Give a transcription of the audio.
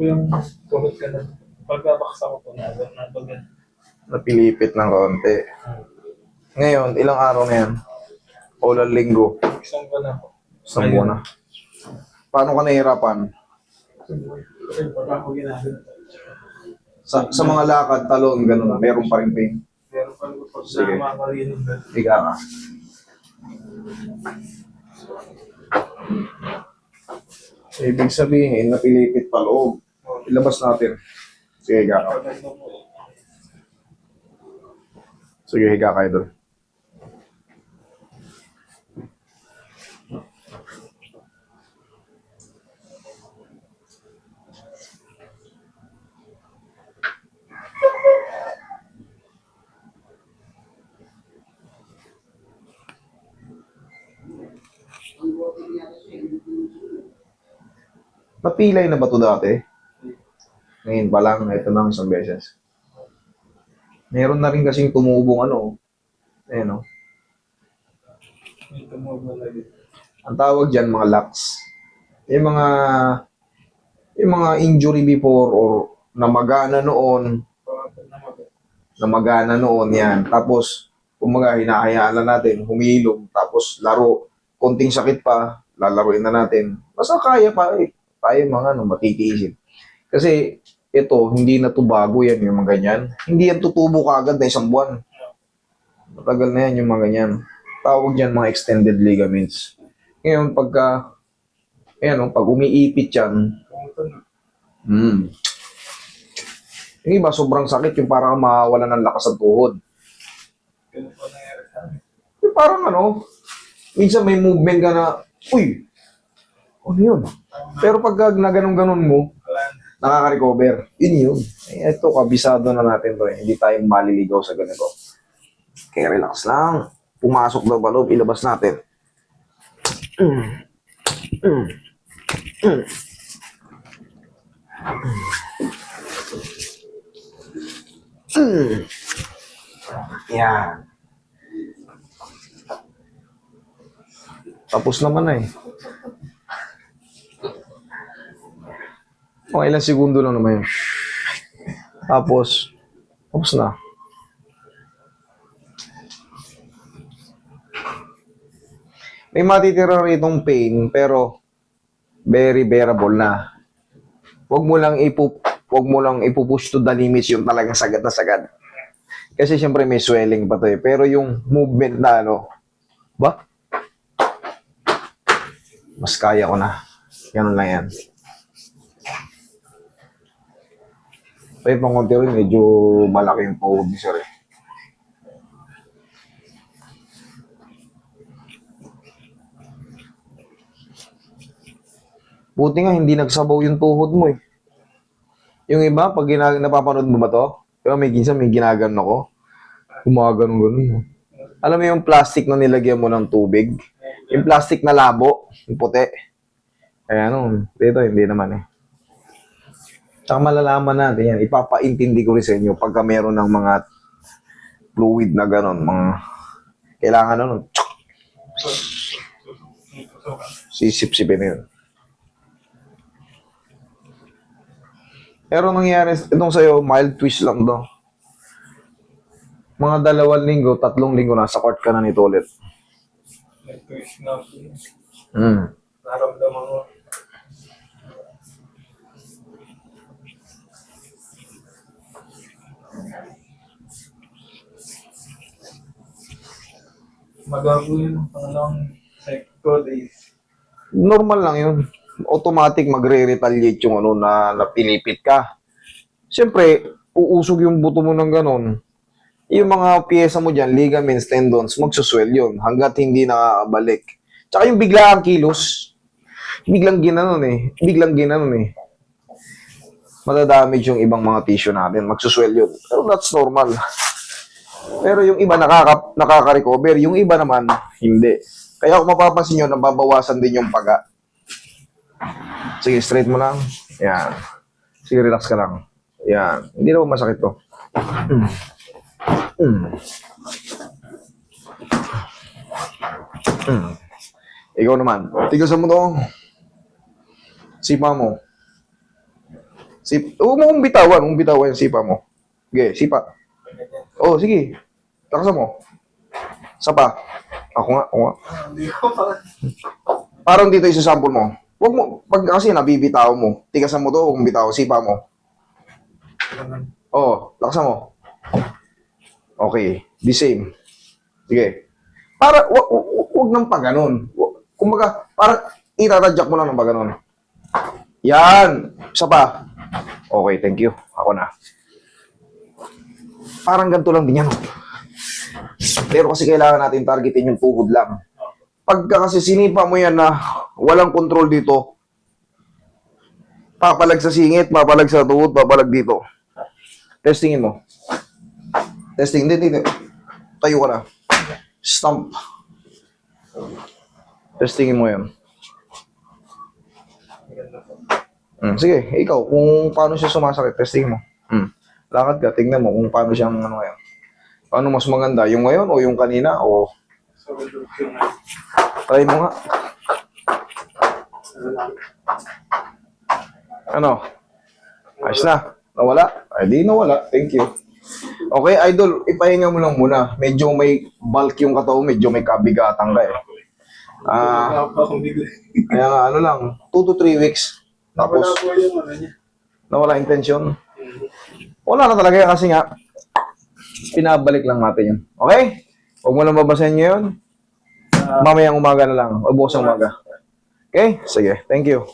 Yung tuhod ka na. Pagkabaksa ko po na bagan. Napilipit ng konti. Ngayon, ilang araw na yan? O lang linggo? Isang ko na po. Isang buwan na. Paano ka nahihirapan? Kasi pagka ako ginagawa. Sa mga lakad, talon, gano'n, meron pa rin pain. Pero pag Sige. na makalinom na. Higa ka. Ibig sabihin, napilipit pa loob. Ilabas natin. Sige, higa ka. Sige, higa kayo doon. Napilay na ba ito dati? Ngayon pa lang, ito lang isang beses. Meron na rin kasing tumubong ano. Ayan o. Ito mo malagay. Ang tawag dyan, mga locks. Yung mga injury before or namagana noon, yan. Tapos, kumaga, hinahayaan na natin, humilom, tapos laro. Konting sakit pa, lalaruin na natin. Basta kaya pa eh. Tayo mga matitiisin. Kasi, ito, hindi na to bago yan, yung mga ganyan. Hindi yan tutubo kaagad na isang buwan. Matagal na yan yung mga ganyan. Tawag dyan mga extended ligaments. Ngayon, pag umiipit yan, yung iba, sobrang sakit, yung parang mawala ng lakas ang tuhod. Ganun po nangyari sa amin. Yung parang minsan may movement ka na, uy, ano yun? Pero pag naganon-ganon mo, nakaka-recover. Yun yun. Ito, kabisado na natin to eh. Hindi tayo maliligaw sa ganito. Okay, relax lang. Pumasok daw ba loob, ilabas natin. Yan. Tapos naman na eh. Okay, ilang segundo lang naman yun. Tapos na. May matitira ritong pain, pero very bearable na. Huwag mo lang ipupush to the limits yung talagang sagad na sagad. Kasi siyempre may swelling pa to eh. Pero yung movement na ba? Mas kaya ko na. Ganun lang yan. Pwede pang konti rin, medyo malaki yung tuhod ni sir eh. Buti nga hindi nagsabaw yung tuhod mo eh. Yung iba, pag napapanood mo ba to? Diba may ginaganon ako. Gumaganon-ganon. Alam mo yung plastic na nilagyan mo ng tubig? Yung plastic na labo, yung puti. Kaya dito hindi naman eh. Tsaka malalaman natin yan. Ipapaintindi ko rin sa inyo pagka meron ng mga fluid na gano'n. Kailangan sisip-sipin na yun. Pero nangyari, itong sa'yo, mild twist lang to. Mga 2 linggo, 3 linggo, nasa court ka na nito ulit. Nag-twist na po. Naramdaman ko. Magago yun. Pangalawang second days. Normal lang yun. Automatic magre-retaliate yung na pinipit ka. Siyempre, uusog yung buto mo ng ganon. Yung mga piyesa mo dyan, ligaments, tendons, magsuswell yun hanggat hindi nakabalik. Tsaka yung biglaang kilos, biglang ginanon eh. Madadamage yung ibang mga tissue natin, magsuswell yun. Pero that's normal. Pero yung iba nakaka-recover, yung iba naman, hindi. Kaya kung mapapansin nyo, nababawasan din yung paga. Sige, straight mo lang. Yan. Sige, relax ka lang. Yan. Hindi naman masakit to. Ikaw naman. Tigasan mo to. Sipa mo. Huwag mo kong bitawan. Huwag bitawan yung sipa mo. Sige, sipa. Oh, sige. Takasan mo. Isa pa. Ako nga. Hindi ko pa. Parang dito isasample mo. Huwag mo, pag kasi nabibitaw mo, tigasan mo to, huwag mong bitaw, sipa mo. Oo, lakasan mo. Okay, the same. Sige. Para, wag nang pa ganun. Kumbaga, parang itatadyak mo lang ng pa ganun. Yan! Isa pa. Okay, thank you. Ako na. Parang ganito lang din yan. Pero kasi kailangan natin targetin yung tuhod lang. Pagka kasi sinipa mo yan na walang control dito, papalag sa singit, papalag sa tuhod, papalag dito. Testingin mo. Testing. Hindi. Tayo ka na. Stomp. Testingin mo yan. Sige, ikaw, kung paano siya sumasakit, testing mo. Lakad ka, tingnan mo kung paano siyang ano yan. Paano mas maganda, yung ngayon o yung kanina o... So, yun. Try mo nga. Ano? Ayos na. Nawala? Ay, di nawala. Thank you. Okay, idol, ipahinga mo lang muna. Medyo may bulk yung katawan, medyo may kabigatan ka eh. Kaya nga, ano lang, 2 to 3 weeks. Tapos, Wala po yung ano niya. nawala intention. Wala na talaga kasi nga, pinabalik lang natin yun. Okay? Huwag mo lang babasahin ngayon. Mamayang umaga na lang. O bukas ng umaga. Okay? Sige. Thank you.